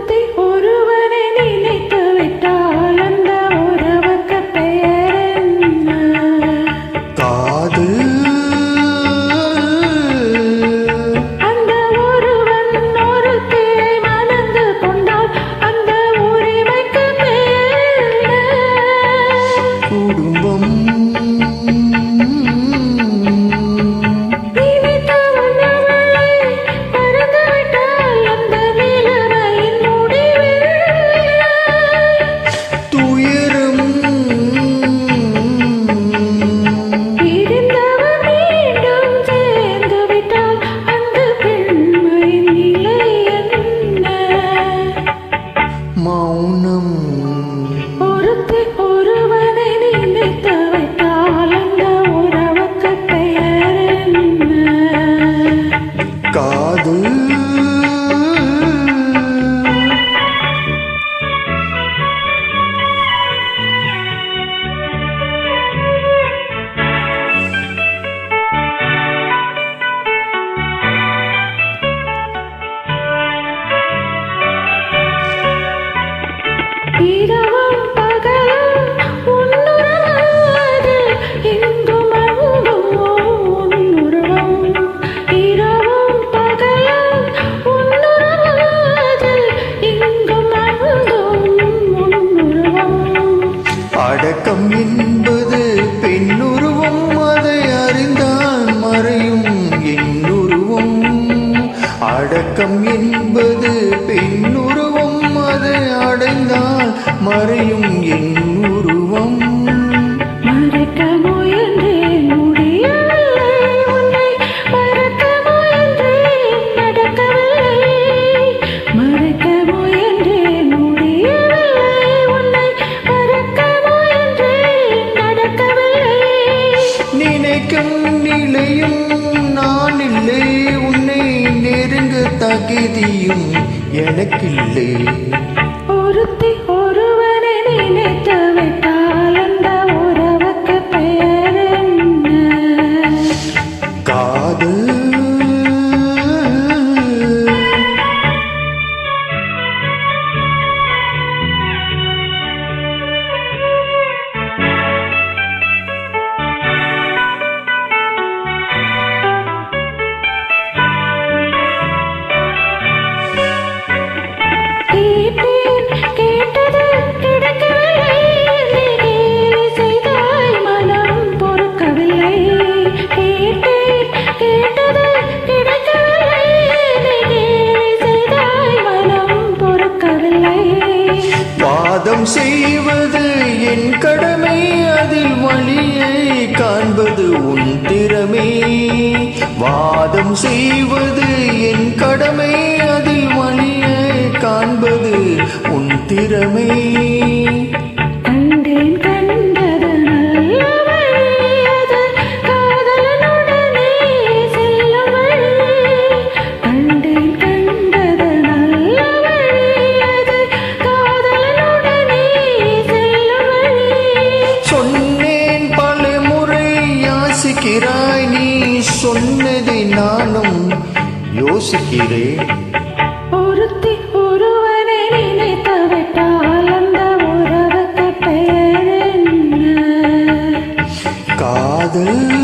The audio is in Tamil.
ஒருத்தி ஒருவனை நினைத்து விட்டால் அந்த உறவுக்கு பெயர் என்ன? காதல். அந்த ஒருவன் ஒருத்தியை மணந்து கொண்டால் அந்த உரிமைக்கு பெயர் என்ன? குடும்பம். மௌனம். ஒருத்தி ஒருவனை நினைத்து விட்டால் அந்த உறவுக்கு பெயர் என்ன? காதல். இரவும் பகலும் உன்னுறவாது எங்கும் அங்கும் உன்னுருவம். இரவும் பகலும் உன்னுறவாது எங்கும் அங்கும் உன்னுருவம். அடக்கம் என்பது பெண்ணுருவம், அதை அறிந்தால் மறையும் என்னுருவம். அடக்கம் என்பது பெண்ணுருவம், அதை அடைந்தால் மறையும் என்னுருவம். மறைக்க முயன்றேன் முடியவில்லை, உன்னை மறக்க முயன்றேன் நடக்கவில்லை. மறைக்க முயன்றேன் முடியவில்லை, உன்னை மறக்க முயன்றேன் நடக்கவில்லை. நினைக்கும் நிலையும் நான் இல்லை, உன்னை நெருங்க தகுதியும் எனக்கில்லை. ஒருத்தி ஒருவனை நினைத்து விட்டால் அந்த உறவுக்கு பெயர் என்ன? காதல். கேட்டது கிடைக்கவில்லை, நீ கேலி செய்தாய் மனம் பொறுக்கவில்லை. கேட்டது கிடைக்கவில்லை, நீ கேலி செய்தாய் மனம் பொறுக்கவில்லை. வாதம் செய்வது என் கடமை, அதில் வழியை காண்பது உன் திறமை. வாதம் செய்வது என் கடமை, அதில் வழியை காண்பது உன் திறமை. கண்டேன் கண்டது நல்ல வழி, அது காதலனுடனே செல்லும் வழி. கண்டேன் கண்டது நல்ல வழி, அது காதலனுடனே செல்லும் வழி. சொன்னேன் பல முறை யாசிக்கிறாய், நீ சொன்னதை நானும் யோசிக்கிறேன். ஒருத்தி ஒருவனை நினைத்து விட்டால் அந்த உறவுக்கு பெயர் என்ன? காதல்.